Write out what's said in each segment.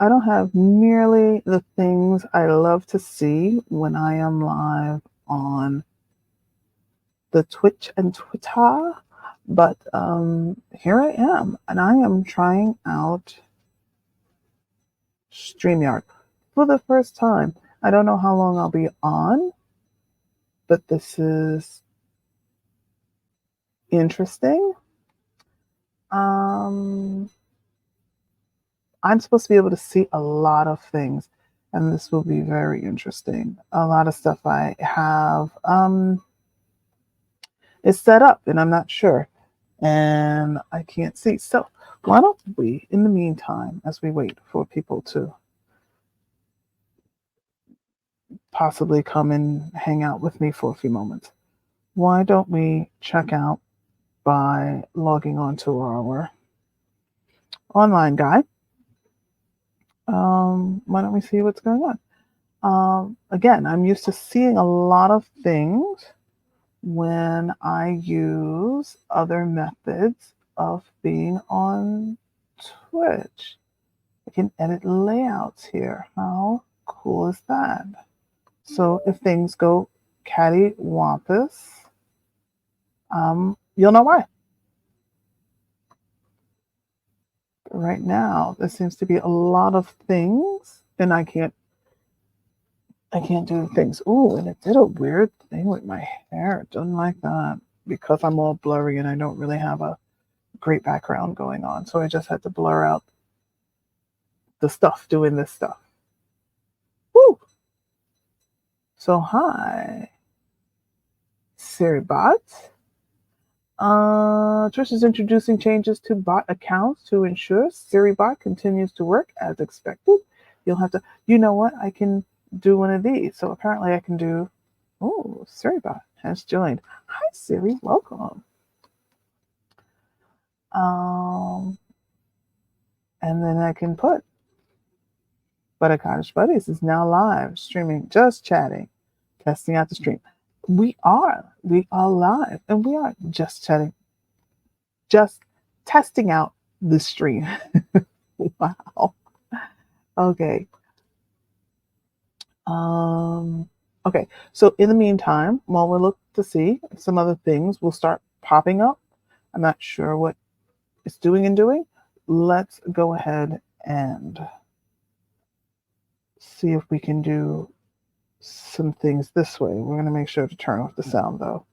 I don't have nearly the things I love to see when I am live on the Twitch and Twitter, but here I am, and I am trying out StreamYard for the first time. I don't know how long I'll be on, but this is interesting. I'm supposed to be able to see a lot of things, and this will be very interesting. A lot of stuff I have is set up, and I'm not sure, and I can't see. So why don't we, in the meantime, as we wait for people to possibly come and hang out with me for a few moments, why don't we check out by logging on to our online guide? Why don't we see what's going on? Again, I'm used to seeing a lot of things when I use other methods of being on Twitch. I can edit layouts here. How cool is that? So if things go cattywampus, you'll know why. Right now, there seems to be a lot of things, and I can't do things. Ooh, and it did a weird thing with my hair. Didn't like that because I'm all blurry and I don't really have a great background going on. So I just had to blur out the stuff doing this stuff. Woo! So hi, Siri bot. Trish is introducing changes to bot accounts to ensure Siri bot continues to work as expected. You'll have to, you know what? I can do one of these. So apparently I can do, oh, Siri bot has joined. Hi, Siri, welcome. And then I can put, Butter Cottage Buddies is now live, streaming, just chatting, testing out the stream. We are live, and we are just chatting, just testing out the stream. Wow. Okay. Okay. So in the meantime, while we look to see some other things will start popping up, I'm not sure what it's doing. Let's go ahead and see if we can do some things this way. We're going to make sure to turn off the sound though,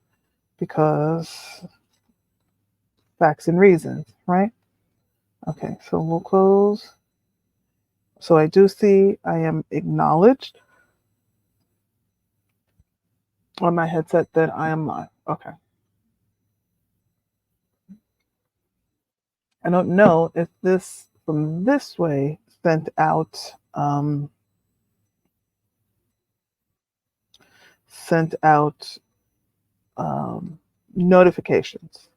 because facts and reasons, right? Okay, so we'll close. So I do see I am acknowledged on my headset that I am live. Okay. I don't know if this from this way sent out notifications.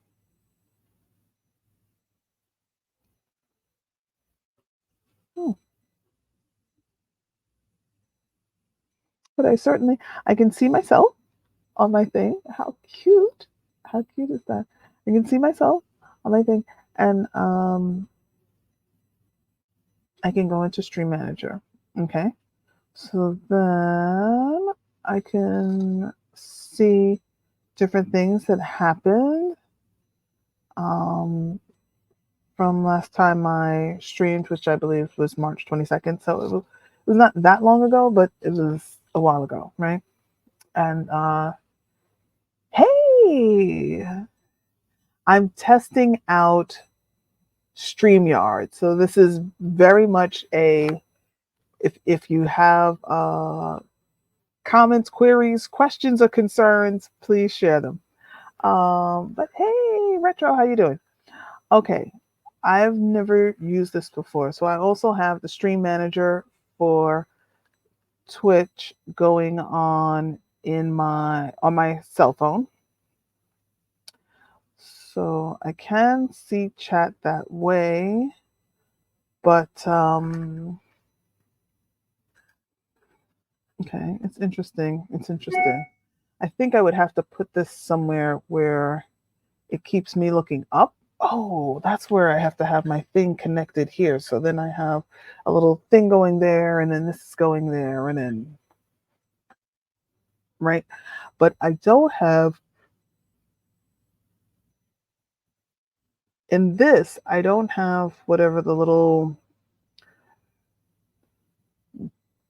But I can see myself on my thing. How cute! How cute is that? I can see myself on my thing, and I can go into Stream Manager. Okay, so then I can see different things that happened from last time I streamed, which I believe was March 22nd. So it was not that long ago, but it was a while ago, right? And hey, I'm testing out StreamYard. So this is very much if you have comments, queries, questions, or concerns, please share them. But hey, Retro, how you doing? Okay, I've never used this before. So I also have the Stream Manager for Twitch going on on my cell phone. So I can see chat that way, but okay, it's interesting. I think I would have to put this somewhere where it keeps me looking up oh, that's where I have to have my thing connected here. So then I have a little thing going there, and then this is going there, and then, right? But I don't have, in this, I don't have whatever the little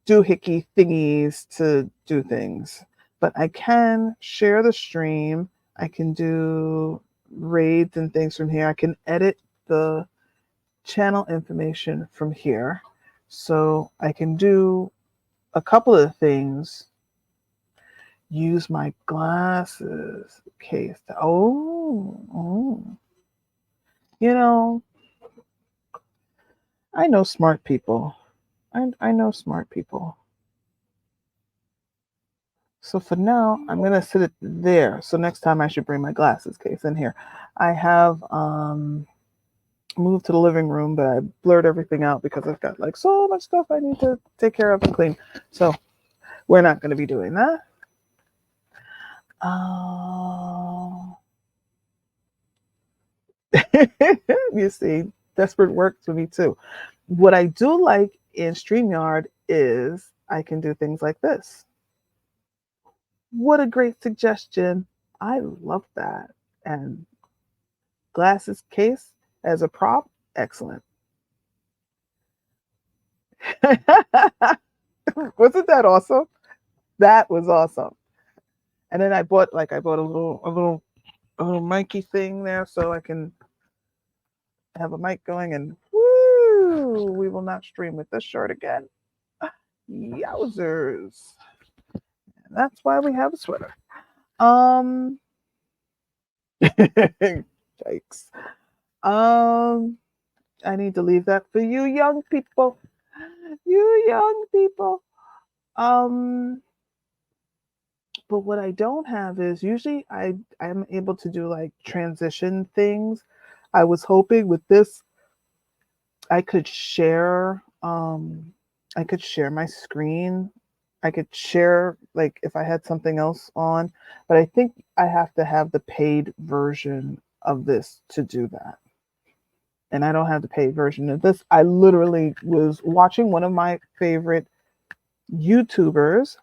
doohickey thingies to do things. But I can share the stream. I can do raids and things from here. I can edit the channel information from here. So I can do a couple of things. Use my glasses case. Oh, you know, I know smart people. I know smart people. So for now, I'm going to sit it there. So next time I should bring my glasses case in here. I have moved to the living room, but I blurred everything out because I've got like so much stuff I need to take care of and clean. So we're not going to be doing that. You see, desperate work for me too. What I do like in StreamYard is I can do things like this. What a great suggestion. I love that. And glasses case as a prop, excellent. Wasn't that awesome? That was awesome. And then I bought a little micy thing there so I can have a mic going, and woo, we will not stream with this shirt again. Yowzers. And that's why we have a sweater. Yikes. I need to leave that for you young people. You young people. But what I don't have is usually I'm able to do like transition things. I was hoping with this I could share my screen. I could share like if I had something else on, but I think I have to have the paid version of this to do that. And I don't have the paid version of this. I literally was watching one of my favorite YouTubers,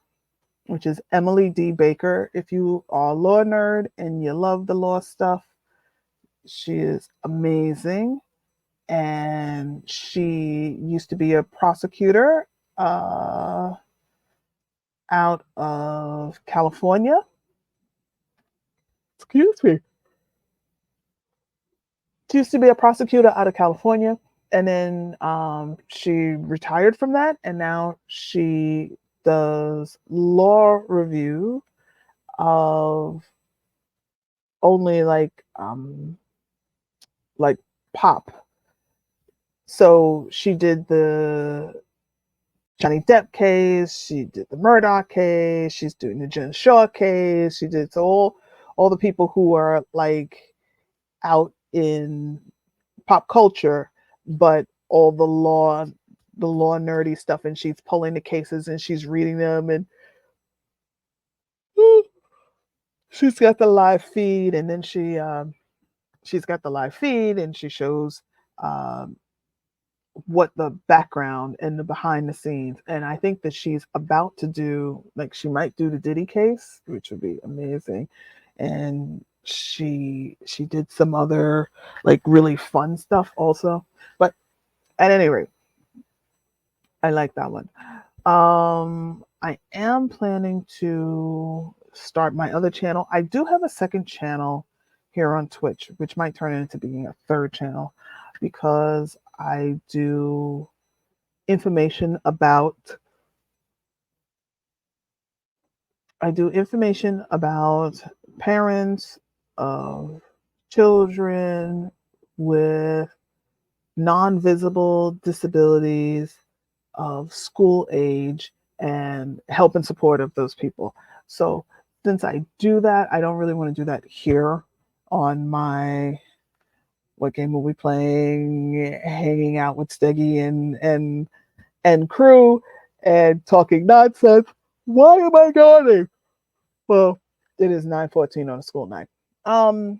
which is Emily D. Baker. If you are a law nerd and you love the law stuff, she is amazing. And she used to be a prosecutor out of California. Excuse me. She used to be a prosecutor out of California, and then she retired from that, and now she does law review of only like pop. So she did the Johnny Depp case, she did the Murdoch case, she's doing the Jen Shaw case, she did all the people who are like out in pop culture, but all the law nerdy stuff, and she's pulling the cases and she's reading them, and she's got the live feed, and then she's got the live feed and she shows um, what the background and the behind the scenes. And I think that she's about to do, like, she might do the Diddy case, which would be amazing. And she did some other like really fun stuff also. But at any rate, I like that one. I am planning to start my other channel. I do have a second channel here on Twitch, which might turn into being a third channel, because I do information about parents of children with non-visible disabilities of school age, and help and support of those people. So since I do that, I don't really want to do that here on my what game are we playing, hanging out with Steggy and crew and talking nonsense. Why am I going? Well, it is 9:14 on a school night. And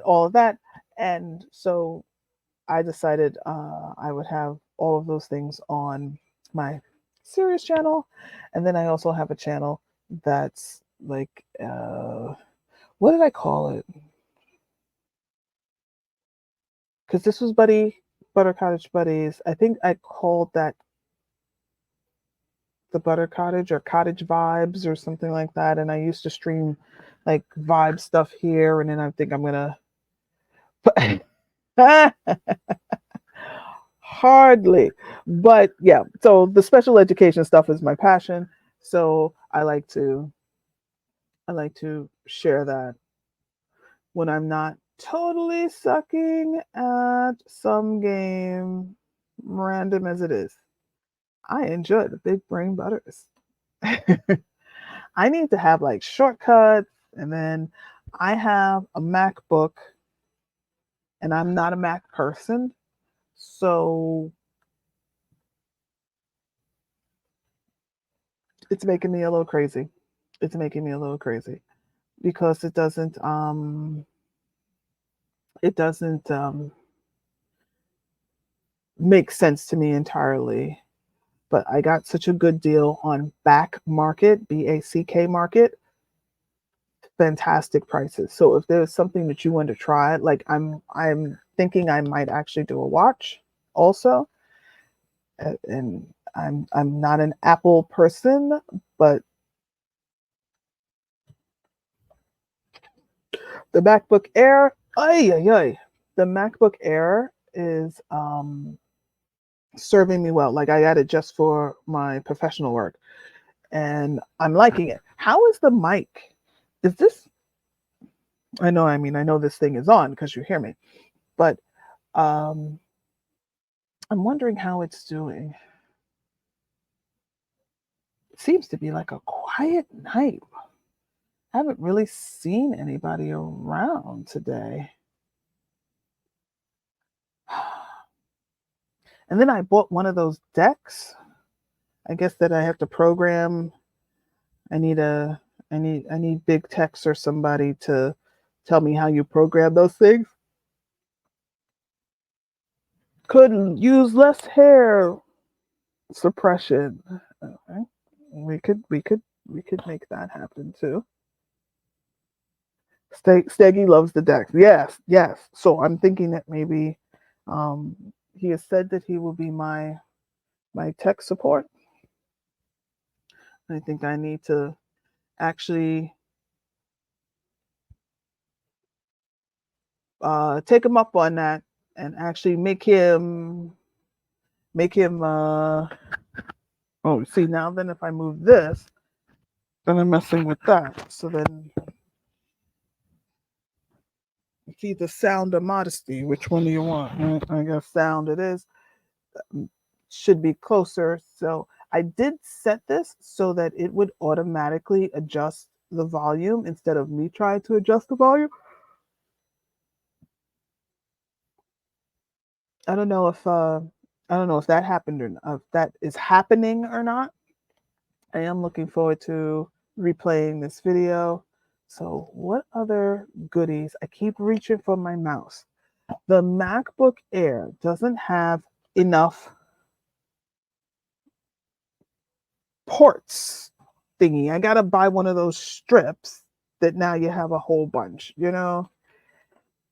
all of that. And so I decided I would have all of those things on my serious channel. And then I also have a channel that's like, what did I call it? Because this was Butter Cottage Buddies. I think I called that the Butter Cottage or Cottage Vibes or something like that. And I used to stream like vibe stuff here. And then I think I'm going to. Hardly. But yeah, so the special education stuff is my passion. So I like to share that when I'm not totally sucking at some game, random as it is. I enjoy the big brain butters. I need to have like shortcuts, and then I have a MacBook and I'm not a Mac person. So it's making me a little crazy. It's making me a little crazy because it doesn't make sense to me entirely. But I got such a good deal on Back Market, BACK Market, fantastic prices. So if there's something that you want to try, like I'm thinking I might actually do a watch also. And I'm not an Apple person, but the MacBook Air, ay ay ay, the MacBook Air is serving me well. Like I got it just for my professional work, and I'm liking it. How is the mic? Is this? I know. I mean, I know this thing is on because you hear me, but um, I'm wondering how it's doing. It seems to be like a quiet night. I haven't really seen anybody around today. And then I bought one of those decks. I guess that I have to program. I need a I need big techs or somebody to tell me how you program those things. Could use less hair suppression. Okay. We could make that happen too. Steggy loves the decks. Yes, yes. So I'm thinking that maybe um, he has said that he will be my tech support. I think I need to actually take him up on that and actually make him. Oh, see now then if I move this, then I'm messing with that. So then it's either sound or modesty. Which one do you want? I guess sound it is. Should be closer. So I did set this so that it would automatically adjust the volume instead of me trying to adjust the volume. I don't know if I don't know if that happened or not, if that is happening or not. I am looking forward to replaying this video. So what other goodies? I keep reaching for my mouse. The MacBook Air doesn't have enough ports thingy. I gotta buy one of those strips that now you have a whole bunch, you know?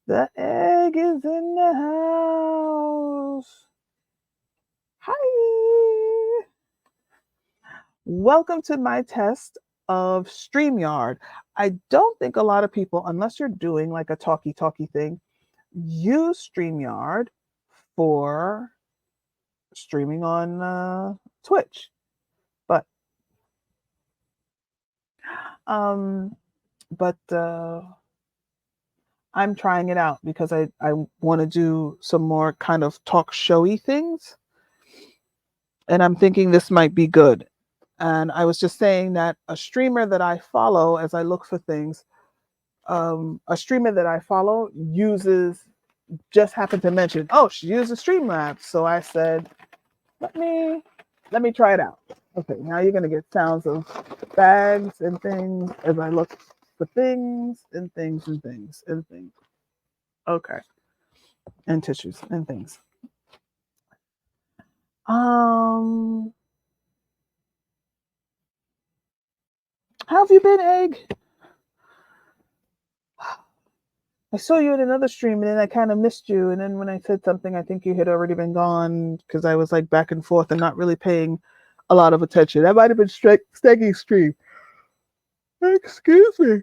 The egg is in the house. Hi. Welcome to my test of StreamYard. I don't think a lot of people, unless you're doing like a talkie thing, use StreamYard for streaming on Twitch. But um but I'm trying it out because I want to do some more kind of talk showy things, and I'm thinking this might be good. And I was just saying that a streamer that I follow as I look for things, a streamer that I follow uses, just happened to mention, oh, she uses Streamlabs. So I said, let me try it out. Okay, now you're gonna get sounds of bags and things as I look for things and things and things and things. Okay. and tissues and things. How have you been, Egg? I saw you in another stream and then I kind of missed you. And then when I said something, I think you had already been gone because I was like back and forth and not really paying a lot of attention. That might have been Steggy's stream. Excuse me.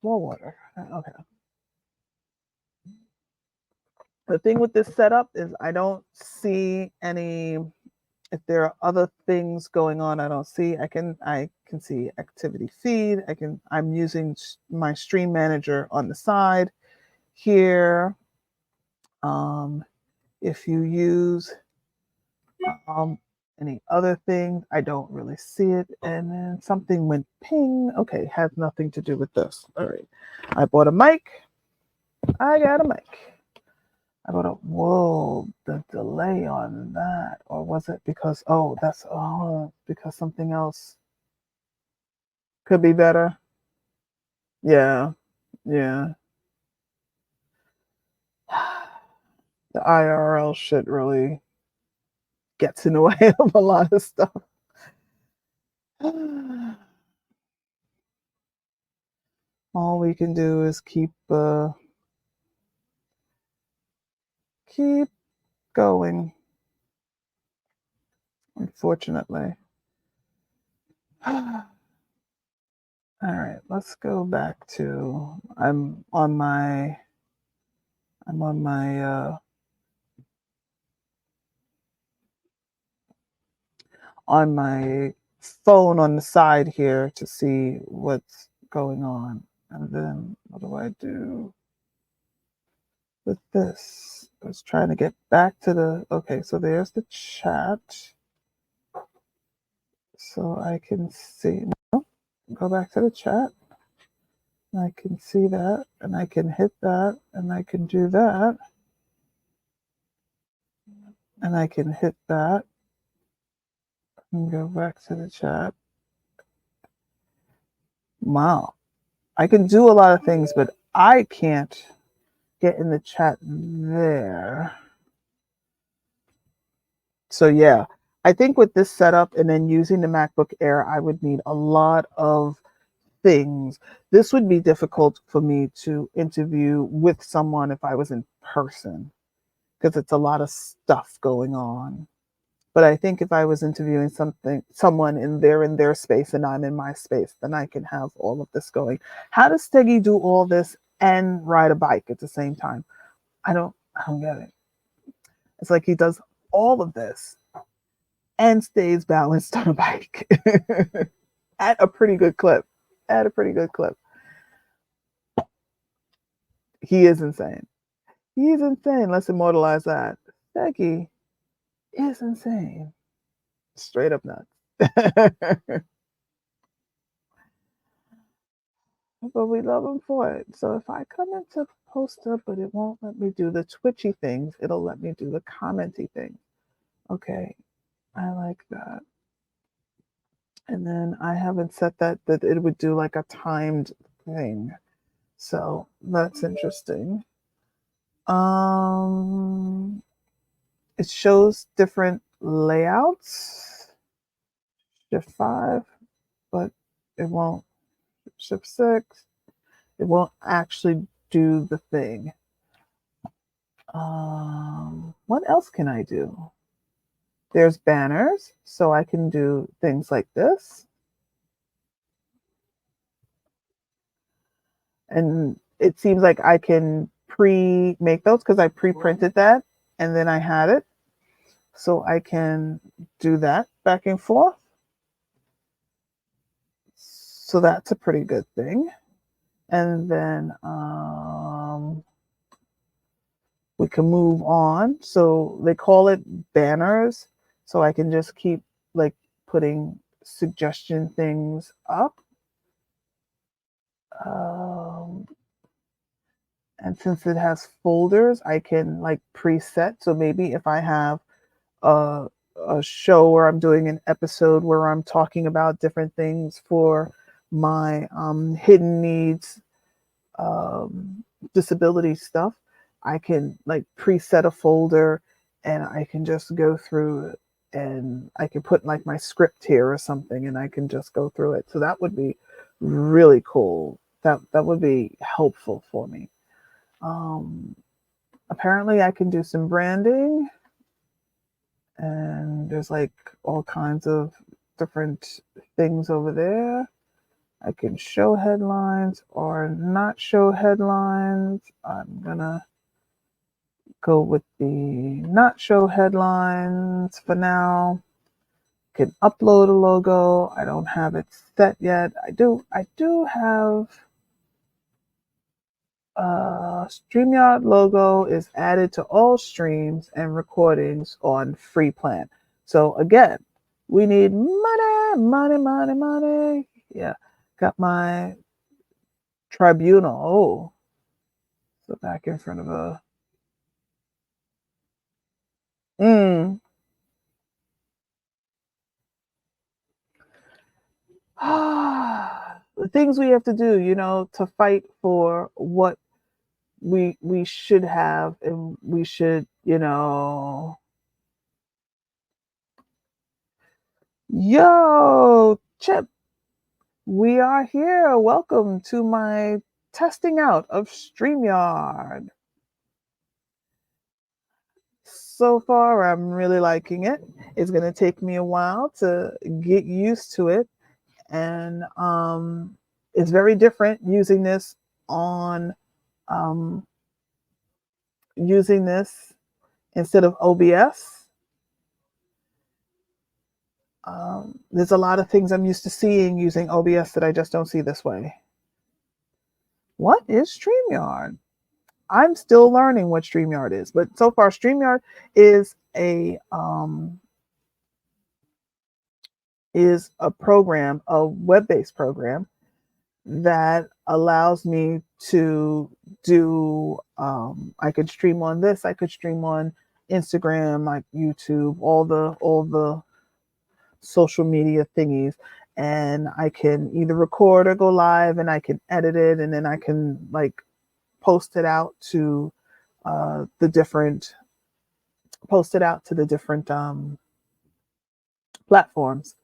More water. Okay. The thing with this setup is I don't see any, if there are other things going on, I don't see. I can see activity feed. I'm using my stream manager on the side here. If you use any other thing, I don't really see it. And then something went ping. Okay, has nothing to do with this. All right. I bought a mic. I got a mic. I bought a, whoa, the delay on that. Or was it because, because something else could be better? Yeah. Yeah. The IRL shit really gets in the way of a lot of stuff. All we can do is keep going, unfortunately. All right, let's go back to I'm on my phone on the side here to see what's going on. And then what do I do with this? I was trying to get back to the, okay, so there's the chat. So I can see, no, go back to the chat. And I can see that, and I can hit that, and I can do that. And I can hit that and go back to the chat. Wow. I can do a lot of things, but I can't get in the chat there. So yeah, I think with this setup and then using the MacBook Air, I would need a lot of things. This would be difficult for me to interview with someone if I was in person because it's a lot of stuff going on. But I think if I was interviewing someone in their space and I'm in my space, then I can have all of this going. How does Steggy do all this and ride a bike at the same time? I don't get it. It's like he does all of this and stays balanced on a bike at a pretty good clip. At a pretty good clip. He is insane. He's insane. Let's immortalize that. Steggy is insane. Straight up nuts. But we love him for it. So if I come into poster, but it won't let me do the twitchy things, it'll let me do the commenty thing. Okay, I like that. And then I haven't set that it would do like a timed thing. So that's interesting. It shows different layouts. Shift 5, but it won't. Shift 6, it won't actually do the thing. What else can I do? There's banners, so I can do things like this. And it seems like I can pre-make those because I pre-printed that and then I had it. So I can do that back and forth. So that's a pretty good thing. And then we can move on. So they call it banners. So I can just keep like putting suggestion things up. And since it has folders, I can like preset. So maybe if I have a show where I'm doing an episode where I'm talking about different things for my hidden needs disability stuff, I can like preset a folder and I can just go through it, and I can put like my script here or something and I can just go through it. So that would be really cool. That would be helpful for me. Um, Apparently I can do some branding, and there's like all kinds of different things over there. I can show headlines or not show headlines. I'm gonna go with the not show headlines for now. Can upload a logo. I don't have it set yet. I do have StreamYard logo is added to all streams and recordings on free plan. So again, we need money, money, money, money. Yeah, got my tribunal. Oh, so back in front of a. Mm. The things we have to do, to fight for what we should have, and we should, Yo, Chip, we are here. Welcome to my testing out of StreamYard. So far, I'm really liking it. It's going to take me a while to get used to it. And it's very different on um, using this instead of OBS. There's a lot of things I'm used to seeing using OBS that I just don't see this way. What is StreamYard? I'm still learning what StreamYard is, but so far StreamYard is a program, a web-based program that allows me to do. I could stream on this. I could stream on Instagram, like YouTube, all the social media thingies, and I can either record or go live, and I can edit it, and then I can like post it out to the different platforms.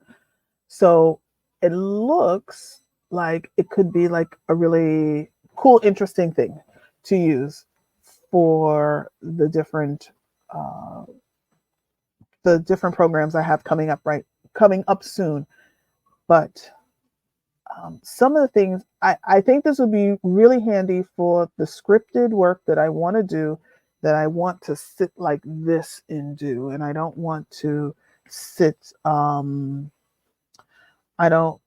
So it looks like it could be like a really cool, interesting thing to use for uh, the different programs I have coming up soon. But some of the things I think this would be really handy for the scripted work that I want to do, that I want to sit like this and do, and I don't want to sit. I don't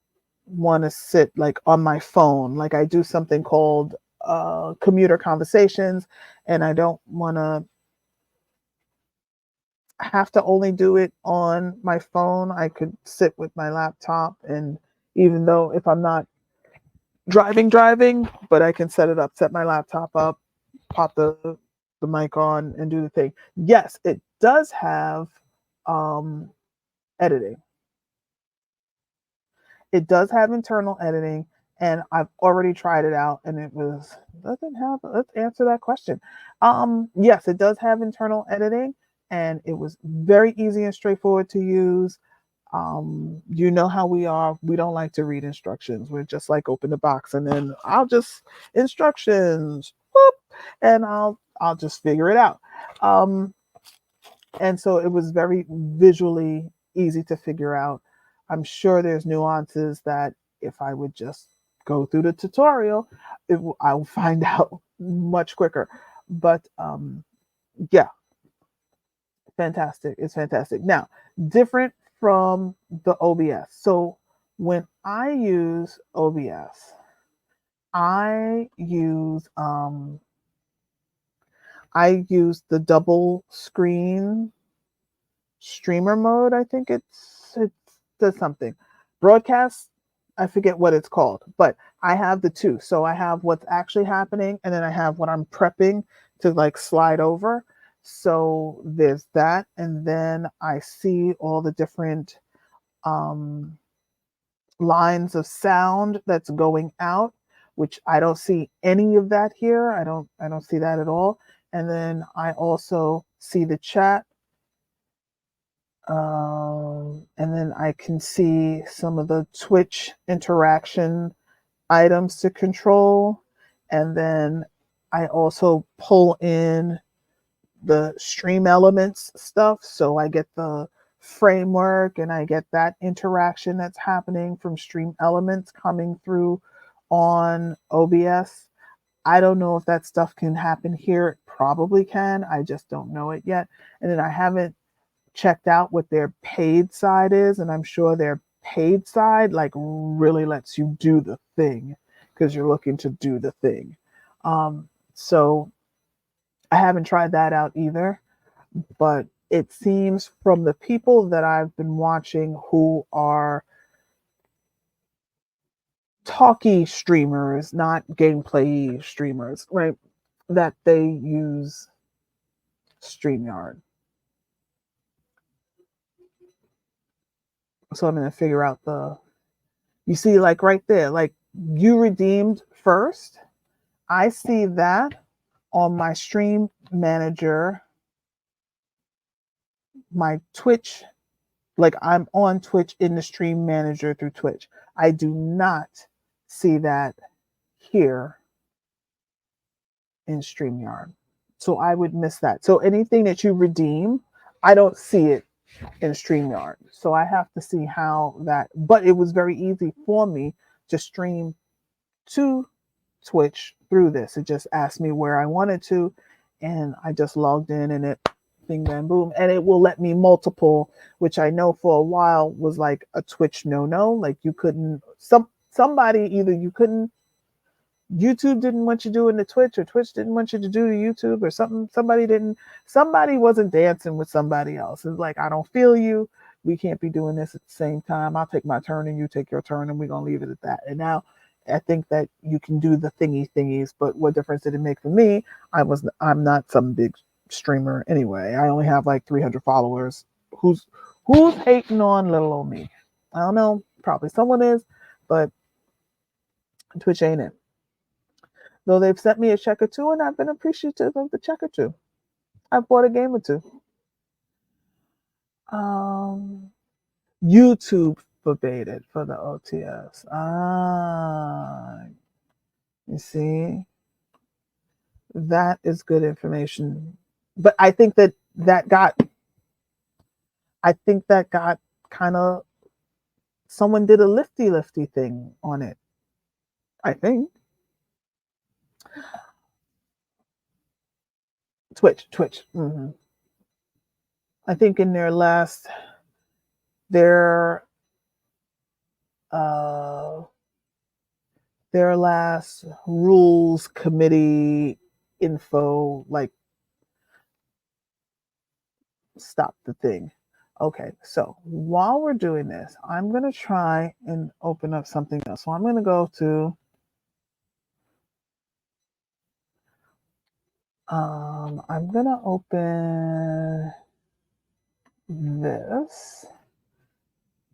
want to sit like on my phone. Like I do something called commuter conversations, and I don't want to have to only do it on my phone. I could sit with my laptop, and even though if I'm not driving, but I can set my laptop up, pop the mic on, and do the thing. Yes, it does have um, editing. It does have internal editing, and I've already tried it out, and it was doesn't have. Let's answer that question. Yes, it does have internal editing, and it was very easy and straightforward to use. You know how we are. We don't like to read instructions. We're just like open the box and then I'll just instructions, whoop, and I'll just figure it out. Um, and so it was very visually easy to figure out. I'm sure there's nuances that if I would just go through the tutorial, I'll find out much quicker. But yeah, fantastic. It's fantastic. Now, different from the OBS. So when I use OBS, I use um I use the double screen streamer mode. I think it does something. Broadcast, I forget what it's called, but I have the two. So I have what's actually happening, and then I have what I'm prepping to like slide over. So there's that, and then I see all the different um, lines of sound that's going out, which I don't see any of that here. I don't see that at all. and then I also see the chat, and then I can see some of the Twitch interaction items to control, and then I also pull in the stream elements stuff, so I get the framework and I get that interaction that's happening from stream elements coming through on OBS. I don't know if that stuff can happen here. It probably can. I just don't know it yet. And then I haven't checked out what their paid side is, and I'm sure their paid side like really lets you do the thing because you're looking to do the thing. So I haven't tried that out either, but it seems from the people that I've been watching who are talky streamers, not gameplay streamers, right, that they use StreamYard. So I'm going to figure out you see, like right there, like you redeemed first. I see that on my stream manager, my Twitch, like I'm on Twitch in the stream manager through Twitch. I do not see that here in StreamYard. So I would miss that. So anything that you redeem, I don't see it in StreamYard. So I have to see how that, but it was very easy for me to stream to Twitch through this. It just asked me where I wanted to, and I just logged in and it bing bam boom, and it will let me multiple, which I know for a while was like a Twitch no. Like you couldn't, somebody either you couldn't, YouTube didn't want you doing the Twitch, or Twitch didn't want you to do the YouTube, or something. Somebody wasn't dancing with somebody else. It's like, I don't feel you. We can't be doing this at the same time. I'll take my turn and you take your turn, and we're gonna leave it at that. And now I think that you can do the thingies, but what difference did it make for me? I'm not some big streamer anyway. I only have like 300 followers. Who's hating on little old me? I don't know. Probably someone is, but Twitch ain't it. Though they've sent me a check or two, and I've been appreciative of the check or two. I've bought a game or two. YouTube forbade it for the OTS. You see, that is good information. But I think that got kind of, someone did a lifty thing on it. I think. Twitch. Mm-hmm. I think in their last rules committee info, like, stop the thing. Okay, so while we're doing this, I'm going to try and open up something else. So I'm going to go to I'm going to open this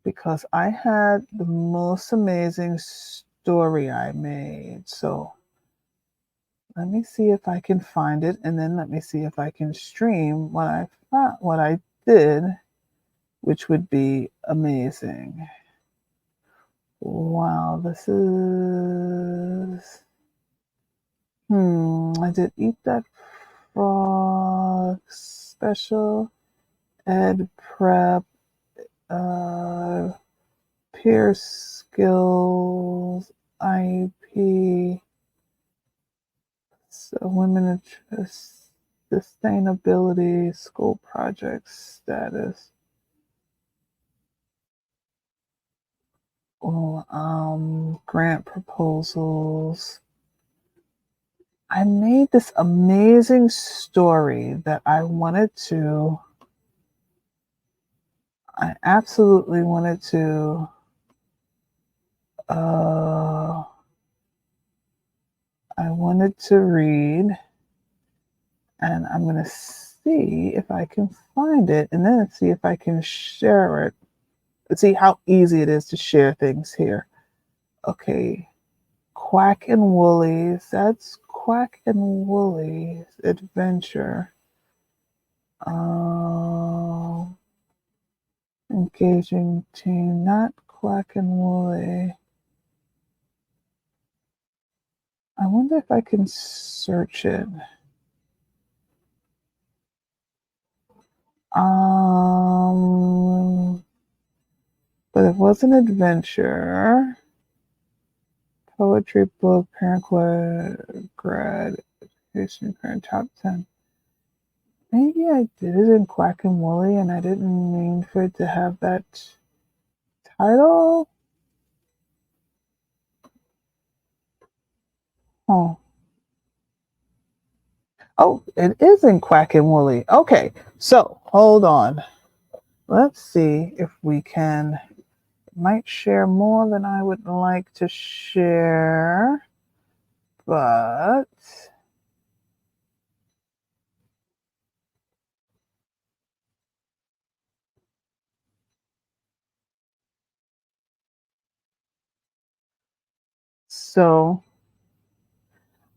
because I had the most amazing story I made. So let me see if I can find it, and then let me see if I can stream what I did, which would be amazing. Wow, this is I did Eat That Frog special ed prep, peer skills, IEP, so women sustainability, school project status. Grant proposals. I made this amazing story that I absolutely wanted to read, and I'm going to see if I can find it, and then see if I can share it. Let's see how easy it is to share things here. Okay, Quack and Woolies, that's Quack and Woolly's adventure. Engaging teen, not Quack and Woolly. I wonder if I can search it. But it was an adventure. Poetry book, parent grad, education, parent top 10. Maybe I did it in Quack and Woolly and I didn't mean for it to have that title. Oh. Oh, it is in Quack and Woolly. Okay, so hold on. Let's see if we can, might share more than I would like to share, but so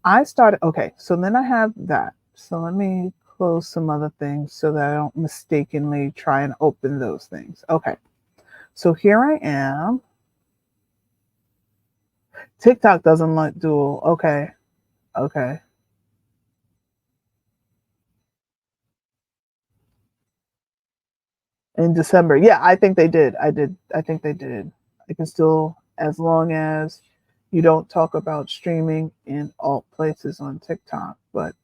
I started, okay, so then I have that. So let me close some other things so that I don't mistakenly try and open those things. Okay, so here I am. TikTok doesn't like dual. Okay, okay. In December. Yeah, I think they did. I think they did. I can still, as long as you don't talk about streaming in alt places on TikTok, but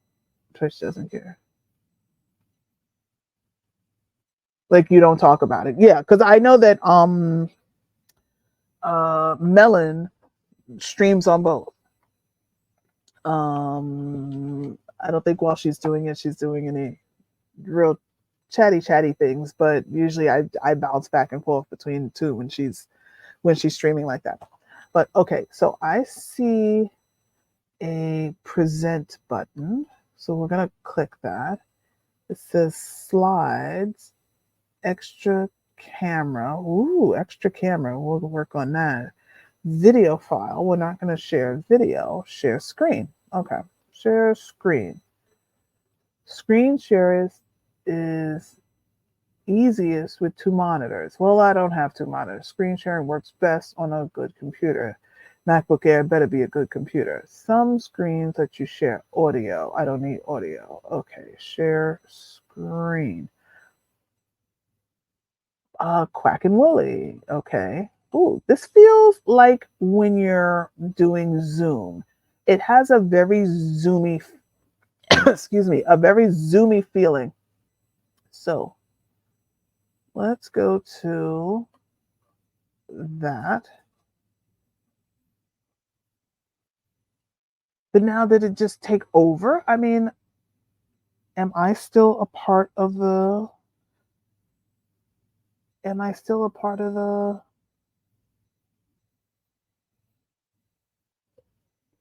Twitch doesn't care. Like you don't talk about it. Yeah, because I know that Melon streams on both. I don't think while she's doing it, she's doing any real chatty things, but usually I bounce back and forth between the two when she's streaming like that. But okay, so I see a present button. So we're going to click that. It says slides, extra camera. Ooh, extra camera. We'll work on that. Video file. We're not going to share video. Share screen. Okay. Share screen. Screen share is easiest with two monitors. Well, I don't have two monitors. Screen sharing works best on a good computer. MacBook Air better be a good computer. Some screens let you share audio. I don't need audio. Okay, share screen. Quack and Woolly. Okay. Ooh, this feels like when you're doing Zoom. It has a very zoomy, excuse me, a very zoomy feeling. So let's go to that. But now did it just take over? I mean, am I still a part of the am I still a part of the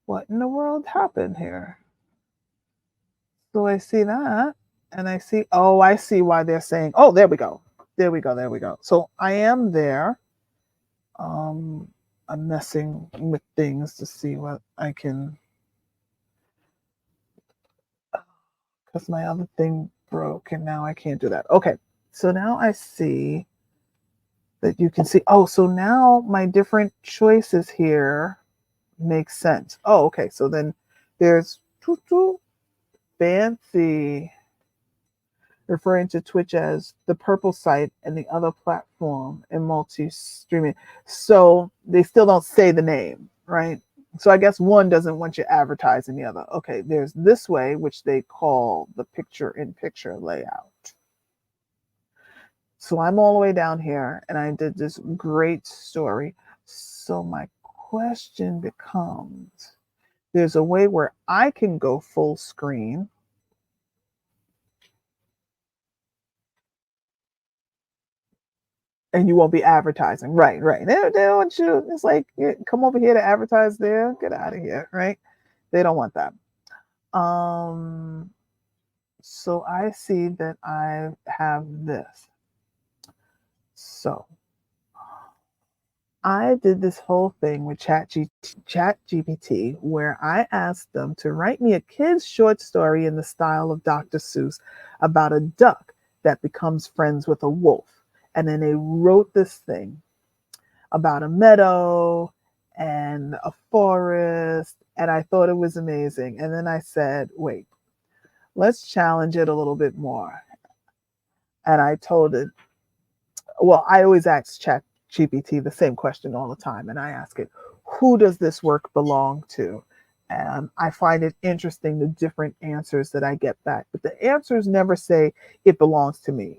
what in the world happened here? So I see that and I see, oh, I see why they're saying, oh, there we go. There we go. There we go. So I am there. Um I'm messing with things to see what I can, because my other thing broke and now I can't do that. Okay. So now I see that you can see, oh, so now my different choices here makes sense. Oh, okay. So then there's fancy, referring to Twitch as the purple site and the other platform and multi-streaming. So they still don't say the name, right? So I guess one doesn't want you advertising the other. Okay, there's this way, which they call the picture-in-picture layout. So I'm all the way down here and I did this great story. So my question becomes, there's a way where I can go full screen and you won't be advertising. Right, right. They don't want you. It's like, come over here to advertise there. Get out of here, right? They don't want that. Um, so I see that I have this. So I did this whole thing with ChatGPT where I asked them to write me a kid's short story in the style of Dr. Seuss about a duck that becomes friends with a wolf. And then they wrote this thing about a meadow and a forest. And I thought it was amazing. And then I said, wait, let's challenge it a little bit more. And I told it, well, I always ask ChatGPT the same question all the time. And I ask it, who does this work belong to? And I find it interesting the different answers that I get back. But the answers never say it belongs to me.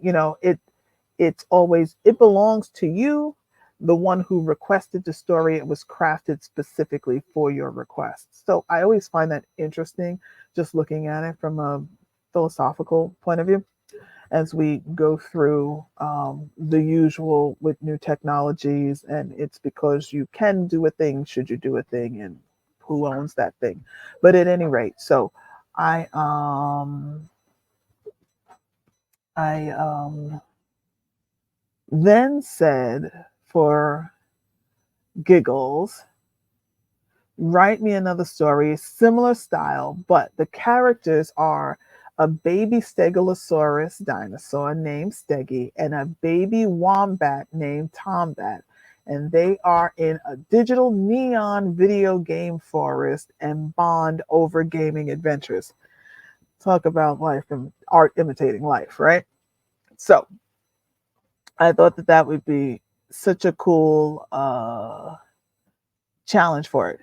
It's always it belongs to you, the one who requested the story. It was crafted specifically for your request. So I always find that interesting, just looking at it from a philosophical point of view as we go through the usual with new technologies. And it's because you can do a thing, should you do a thing, and who owns that thing. But at any rate, so I I then said, for giggles, write me another story, similar style, but the characters are a baby Stegosaurus dinosaur named Steggy and a baby wombat named Tombat. And they are in a digital neon video game forest and bond over gaming adventures. Talk about life and art imitating life, right? So I thought that that would be such a cool challenge for it,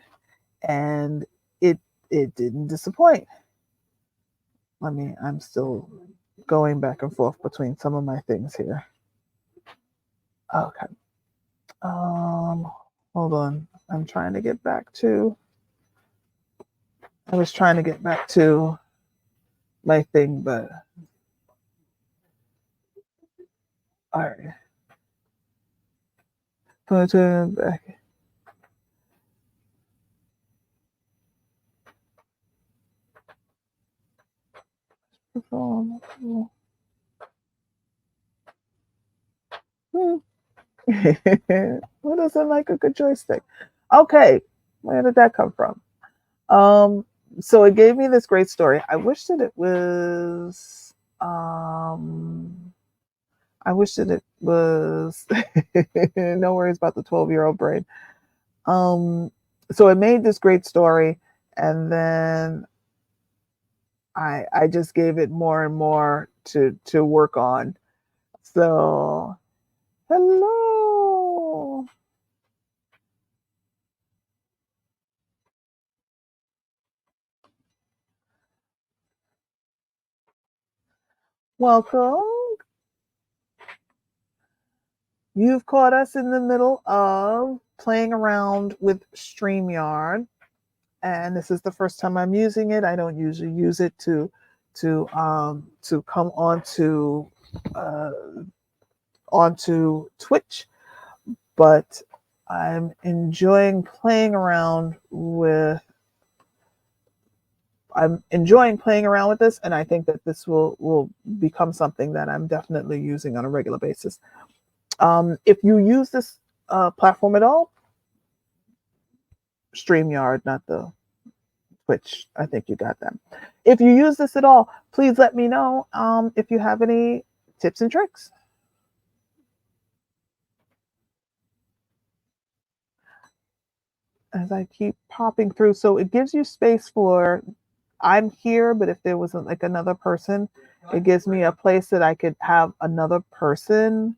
and it didn't disappoint. I'm still going back and forth between some of my things here. Okay. Um, hold on. I was trying to get back to my thing, but all right. Put it back. Who doesn't like a good joystick? Okay, where did that come from? Um, so it gave me this great story. I wish that it was. I wish that it was. No worries about the 12-year-old brain. Um, so it made this great story, and then I just gave it more and more to work on. So hello, welcome. You've caught us in the middle of playing around with StreamYard, and this is the first time I'm using it. I don't usually use it to come uh, onto Twitch, but I'm enjoying playing around with this, and I think that this will become something that I'm definitely using on a regular basis. If you use this platform at all, StreamYard, not the Twitch. I think you got that. If you use this at all, please let me know if you have any tips and tricks. As I keep popping through, so it gives you space for I'm here, but if there wasn't like another person, it gives me a place that I could have another person.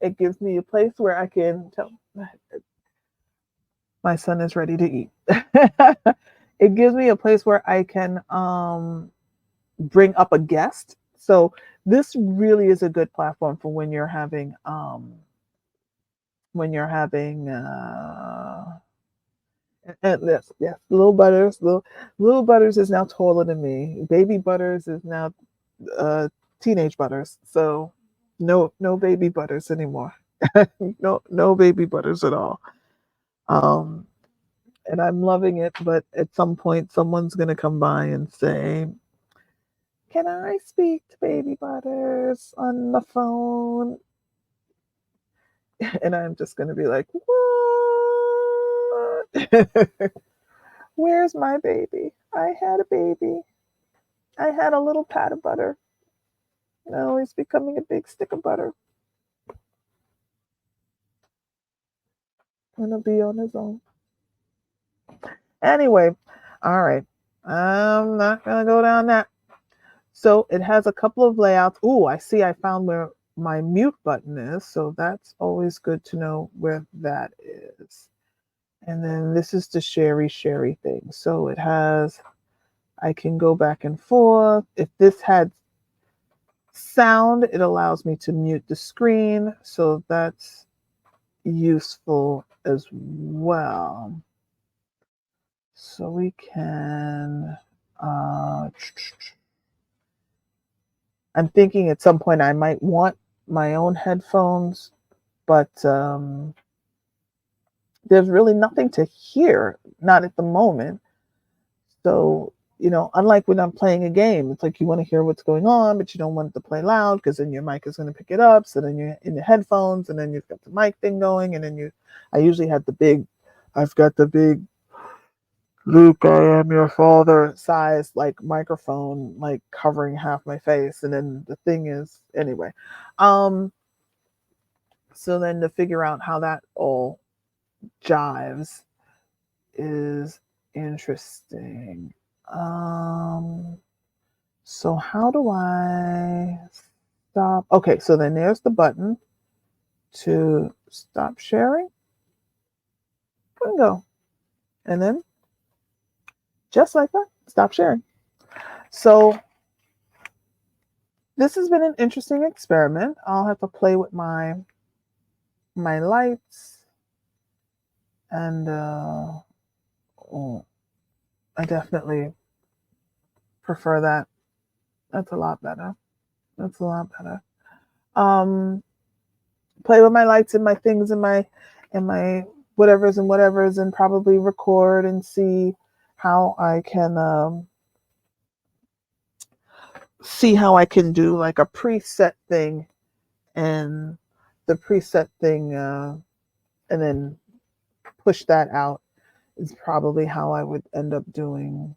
It gives me a place where I can tell my son is ready to eat. It gives me a place where I can bring up a guest. So this really is a good platform for when you're having yes, little Butters is now taller than me. Baby Butters is now teenage Butters. So no baby Butters anymore. No baby Butters at all. Um, and I'm loving it. But at some point, someone's gonna come by and say, "Can I speak to Baby Butters on the phone?" And I'm just going to be like, what? Where's my baby? I had a baby. I had a little pat of butter. Now he's becoming a big stick of butter. And he'll be on his own. Anyway, all right. I'm not going to go down that. So it has a couple of layouts. Ooh, I see I found where my mute button is. So that's always good to know where that is. And then this is the sherry thing. So it has, I can go back and forth. If this had sound, it allows me to mute the screen. So that's useful as well. So we can, I'm thinking at some point I might want my own headphones, but there's really nothing to hear, not at the moment. So, unlike when I'm playing a game, it's like you want to hear what's going on, but you don't want it to play loud because then your mic is going to pick it up. So then you're in your headphones and then you've got the mic thing going. And then I usually have I've got the big Luke, I am your father size like microphone, like covering half my face. And then the thing is, anyway. Um, so then to figure out how that all jives is interesting. Um, so how do I stop? Okay, so then there's the button to stop sharing. Bingo. And then just like that, stop sharing. So this has been an interesting experiment. I'll have to play with my lights and I definitely prefer that. That's a lot better. That's a lot better. Um, Play with my lights and my things and my whatevers and probably record and see how I can do like a preset thing and the preset thing and then push that out is probably how I would end up doing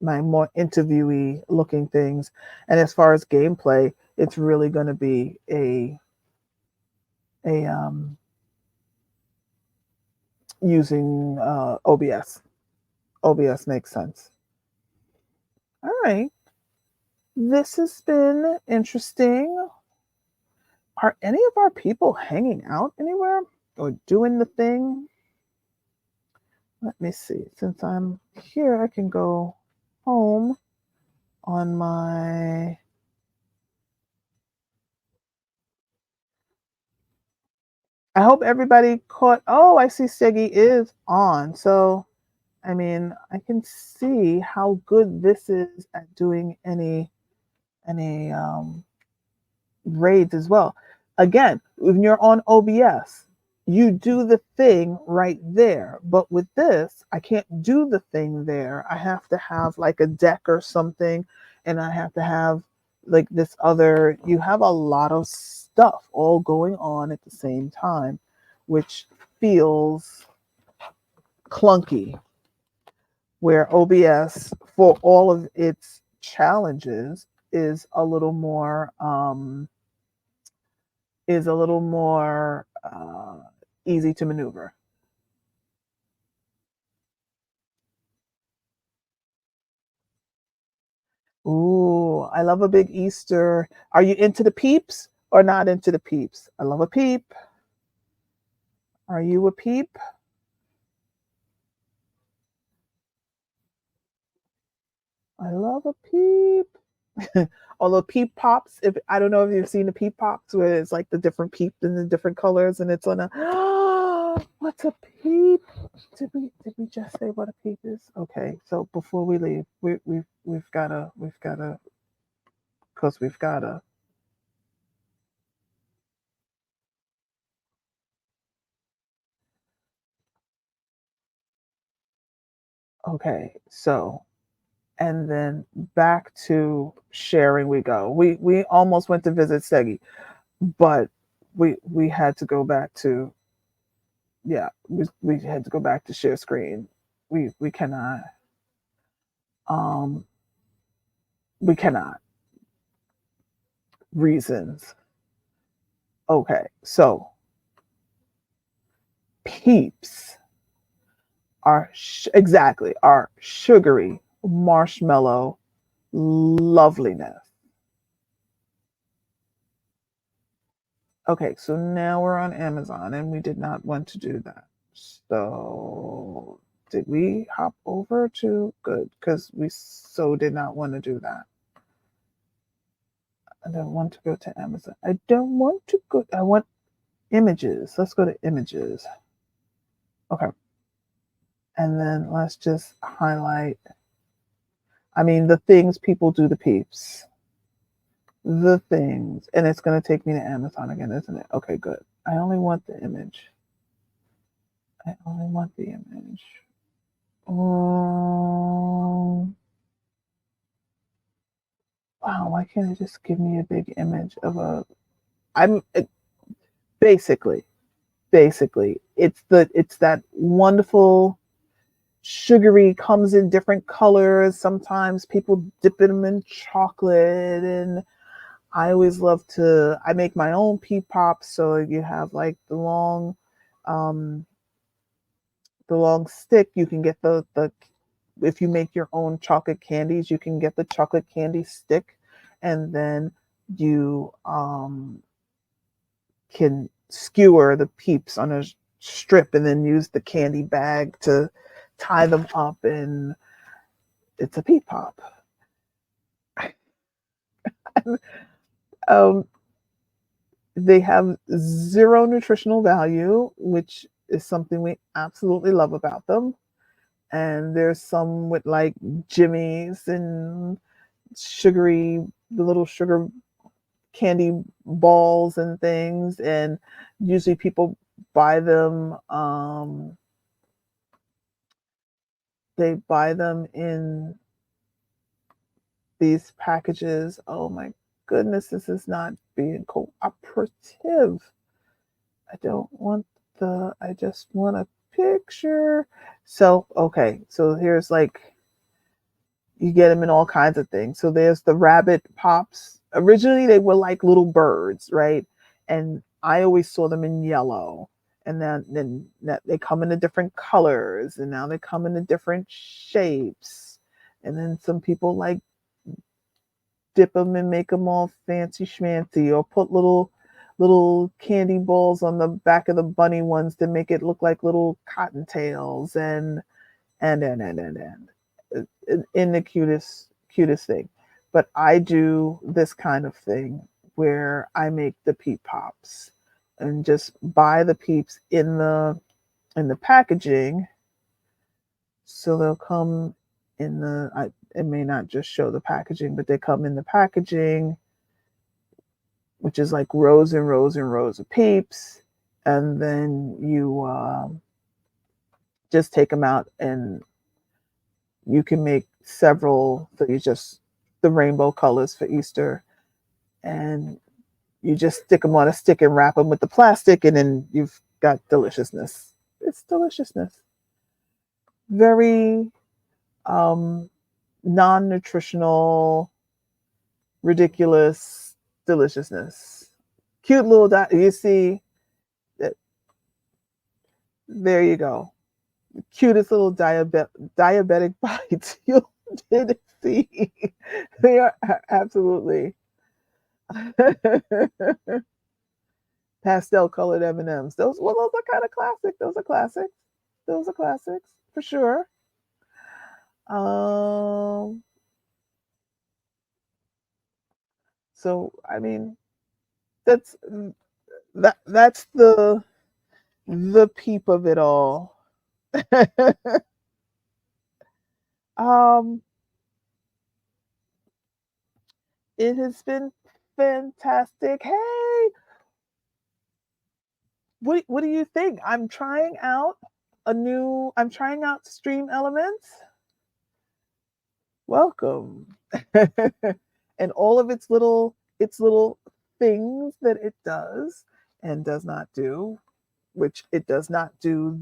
my more interviewee looking things. And as far as gameplay, it's really going to be a using OBS. OBS makes sense. All right. This has been interesting. Are any of our people hanging out anywhere or doing the thing? Let me see. Since I'm here, I can go home on my. I hope everybody caught. Oh, I see Segi is on. So, I mean, I can see how good this is at doing any raids as well. Again, when you're on OBS, you do the thing right there. But with this, I can't do the thing there. I have to have like a deck or something, and I have to have like this other, you have a lot of stuff all going on at the same time, which feels clunky. Where OBS, for all of its challenges, is a little more easy to maneuver. Ooh, I love a big Easter. Are you into the peeps or not into the peeps? I love a peep. Are you a peep? I love a peep. Although peep pops, if I don't know if you've seen the peep pops where it's like the different peeps in the different colors and it's on a what's a peep? Did we just say what a peep is? Okay, so before we leave, we've gotta because we've gotta. Okay, so and then back to sharing we go. We almost went to visit Segi, but we had to go back to, yeah, we had to go back to share screen. We cannot, um we cannot. Reasons. Okay, so Peeps are exactly our sugary marshmallow loveliness. Okay, so now we're on Amazon and we did not want to do that. So did we hop over to good? Because we so did not want to do that. I don't want to go to Amazon. I don't want to go. I want images. Let's go to images. Okay. And then let's just highlight. I mean, the things people do to Peeps. The things. And it's going to take me to Amazon again, isn't it? Okay, good. I only want the image. I only want the image. Wow, why can't it just give me a big image of a I'm basically it's that wonderful sugary, comes in different colors. Sometimes people dip them in chocolate, and I always love to I make my own pea pops, so you have like um the long stick. You can get the if you make your own chocolate candies, you can get the chocolate candy stick, and then you can skewer the Peeps on a strip and then use the candy bag to tie them up, and it's a pea pop. um, they have zero nutritional value, which is something we absolutely love about them. And there's some with like jimmies and sugary, the little sugar candy balls and things. And usually people buy them. They buy them in these packages. Oh my goodness, this is not being cooperative. I don't want I just want a picture. So, okay, so here's like, you get them in all kinds of things. So there's the rabbit pops. Originally, they were like little birds, right? And I always saw them in yellow. And then they come in the different colors, and now they come in the different shapes. And then some people like dip them and make them all fancy schmancy, or put little candy balls on the back of the bunny ones to make it look like little cottontails, and in the cutest thing. But I do this kind of thing where I make the peep pops and just buy the peeps in the packaging. So they'll come in it may not just show the packaging, but they come in the packaging, which is like rows and rows and rows of peeps. And then you just take them out, and you can make several. So you just the rainbow colors for Easter, and you just stick them on a stick and wrap them with the plastic, and then you've got deliciousness. It's deliciousness. Very non-nutritional, ridiculous deliciousness. Cute little you see that, there you go. Cutest little diabetic bites you did see. They are absolutely pastel colored M&Ms. Those are kind of classic. Those are classics. Those are classics for sure. Um, so I mean, that's that's the peep of it all. um, it has been fantastic. Hey, what do you think? I'm trying out Stream Elements. Welcome. And all of its little things that it does. and does not do, which it does not do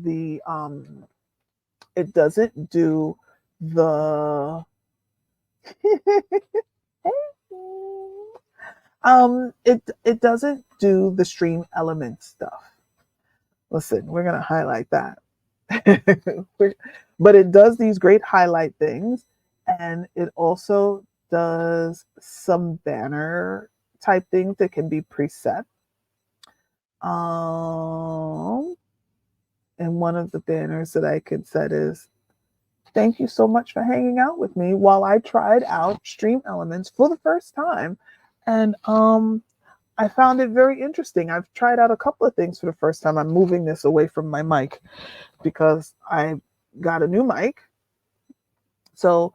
it doesn't do the it doesn't do the stream element stuff. Listen, we're gonna highlight that. But it does these great highlight things, and it also does some banner type things that can be preset. Um, and one of the banners that I could set is, thank you so much for hanging out with me while I tried out Stream Elements for the first time. And I found it very interesting. I've tried out a couple of things for the first time. I'm moving this away from my mic because I got a new mic. So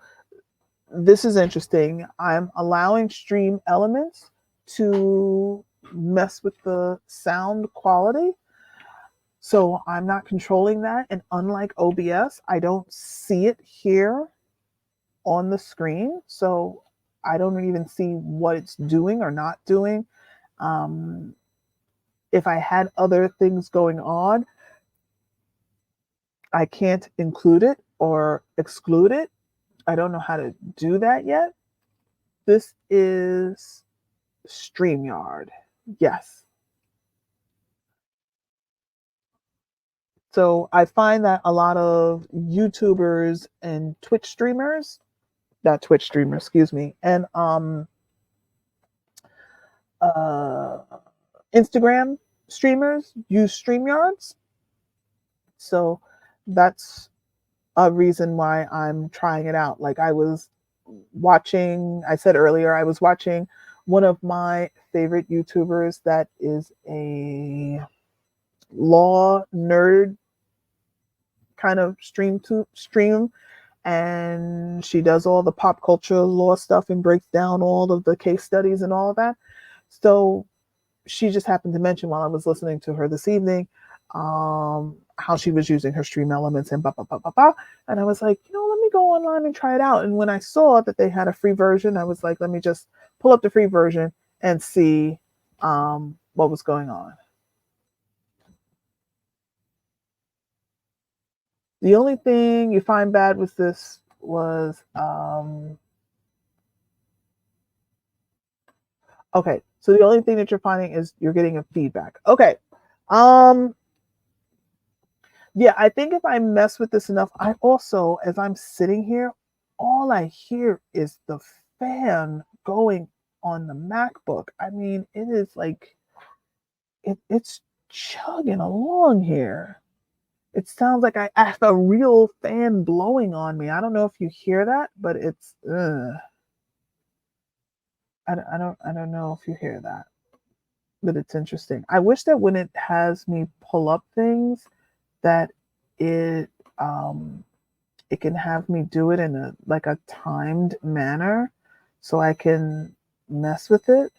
this is interesting. I'm allowing Stream Elements to mess with the sound quality. So I'm not controlling that. And unlike OBS, I don't see it here on the screen. So I don't even see what it's doing or not doing. If I had other things going on, I can't include it or exclude it. I don't know how to do that yet. This is StreamYard. Yes. So I find that a lot of YouTubers and Twitch streamers, not Twitch streamers, excuse me, and uh, Instagram streamers use StreamYards. So that's a reason why I'm trying it out. Like I was watching, I said earlier, I was watching one of my favorite YouTubers that is a law nerd kind of stream, and she does all the pop culture law stuff and breaks down all of the case studies and all of that. So she just happened to mention while I was listening to her this evening how she was using her stream elements and blah, blah, blah, blah, blah. And I was like, let me go online and try it out. And when I saw that they had a free version, I was like, let me just pull up the free version and see what was going on. The only thing you find bad with this was, okay, so the only thing that you're finding is you're getting a feedback. Okay. Yeah, I think if I mess with this enough, I also, as I'm sitting here, all I hear is the fan going on the MacBook. I mean, it is like, it's chugging along here. It sounds like I have a real fan blowing on me. I don't know if you hear that, but it's, I don't know if you hear that, but it's interesting. I wish that when it has me pull up things, that it it can have me do it in a timed manner so I can mess with it.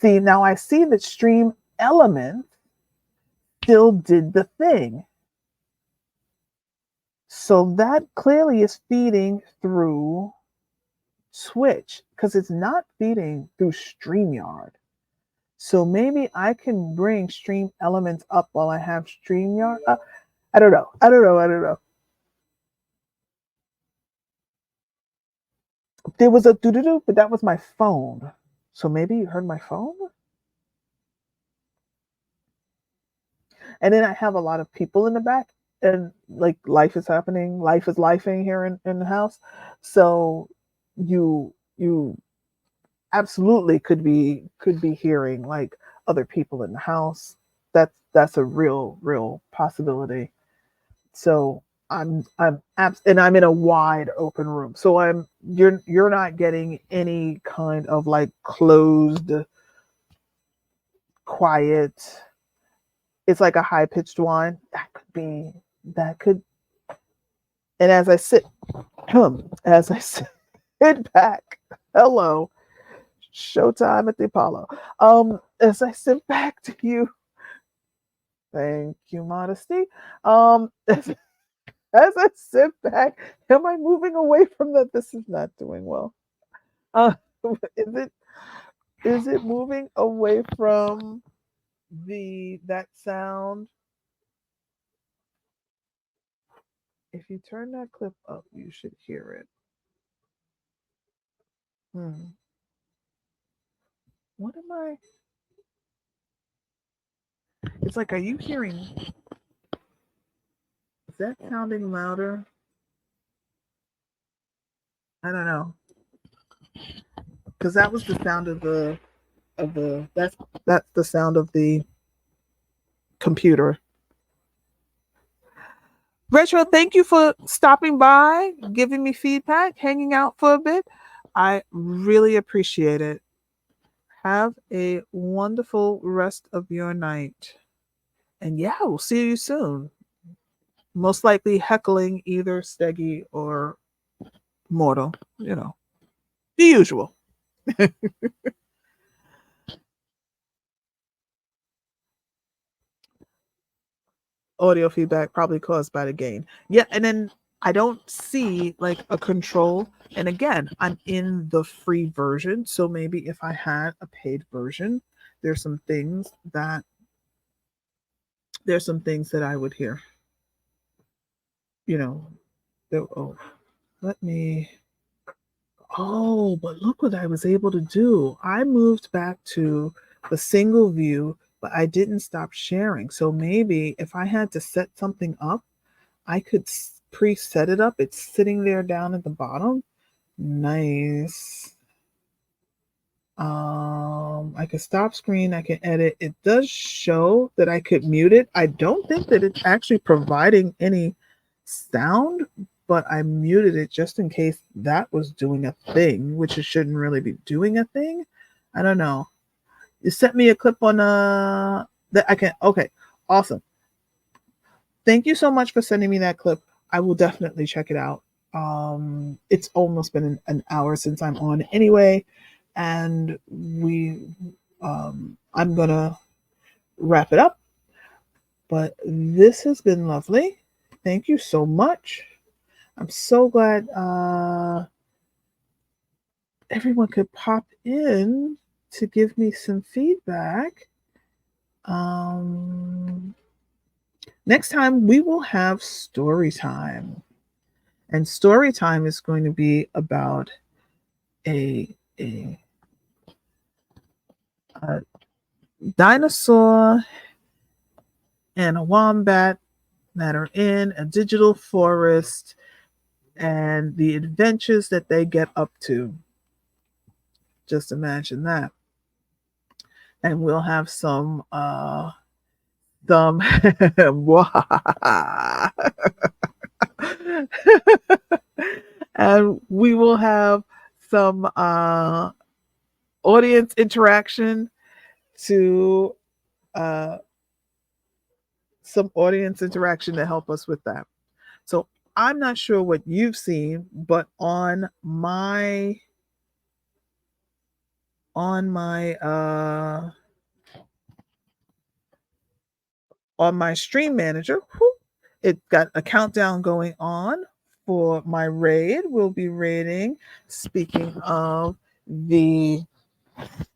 See, now I see that Stream Element still did the thing. So that clearly is feeding through Twitch because it's not feeding through StreamYard. So maybe I can bring Stream Elements up while I have StreamYard. I don't know. There was a doo-doo-doo, but that was my phone. So maybe you heard my phone? And then I have a lot of people in the back, and like life is happening, life is lifing here in the house. So you absolutely could be hearing like other people in the house. That's a real possibility. So and I'm in a wide open room. So you're not getting any kind of like closed, quiet. It's like a high pitched whine. That could. And as I sit back, hello, showtime at the Apollo. As I sit back to you, thank you, modesty. As I sit back, am I moving away from that? This is not doing well. Uh, is it? Is it moving away from that sound? If you turn that clip up, you should hear it. Hmm. What am I? It's like, are you hearing? Is that sounding louder? I don't know, because that was the sound of the that's the sound of the computer. Retro, thank you for stopping by, giving me feedback, hanging out for a bit. I really appreciate it. Have a wonderful rest of your night. And yeah, we'll see you soon. Most likely heckling either Steggy or Mortal, the usual. Audio feedback probably caused by the game. Yeah, and then I don't see like a control. And again, I'm in the free version, so maybe if I had a paid version, there's some things that I would hear. You know, oh, let me. Oh, but look what I was able to do. I moved back to the single view, but I didn't stop sharing. So maybe if I had to set something up, I could preset it up. It's sitting there down at the bottom. Nice. I could stop screen. I can edit. It does show that I could mute it. I don't think that it's actually providing any sound, but I muted it just in case that was doing a thing, which it shouldn't really be doing a thing. I don't know. You sent me a clip on that I can. Okay, awesome. Thank you so much for sending me that clip. I will definitely check it out. It's almost been an hour since I'm on anyway, and I'm gonna wrap it up. But this has been lovely. Thank you so much. I'm so glad everyone could pop in to give me some feedback. Um, Next time we will have story time. And story time is going to be about a, a, a dinosaur and a wombat that are in a digital forest and the adventures that they get up to. Just imagine that. And we'll have some and we will have some audience interaction to uh, to help us with that. So I'm not sure what you've seen, but on my on my stream manager, it got a countdown going on for my raid. We'll be raiding. Speaking of the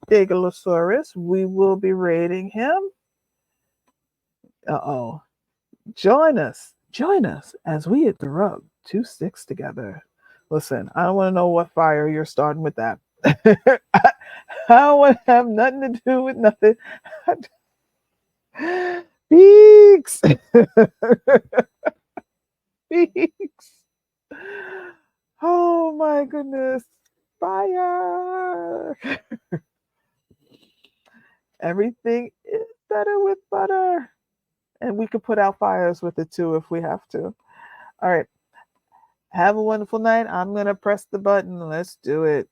Digalosaurus, we will be raiding him. Uh-oh. Join us as we hit the rub 2 sticks together. Listen, I don't want to know what fire you're starting with that. I don't want to have nothing to do with nothing. Beaks. Beaks. Oh my goodness. Fire. Everything is better with butter. And we could put out fires with it too if we have to. All right. Have a wonderful night. I'm going to press the button. Let's do it.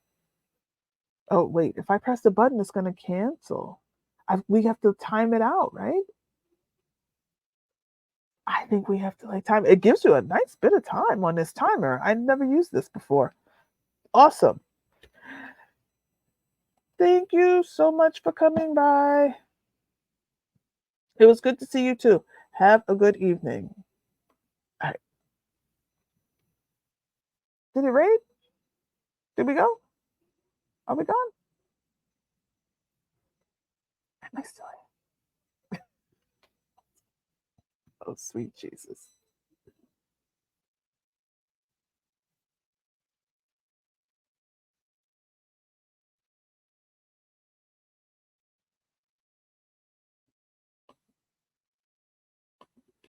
Oh, wait. If I press the button, it's going to cancel. We have to time it out, right? I think we have to like time. It gives you a nice bit of time on this timer. I never used this before. Awesome. Thank you so much for coming by. It was good to see you too. Have a good evening. All right. Did it rain? Did we go? Are we gone? am I still? Oh, sweet Jesus.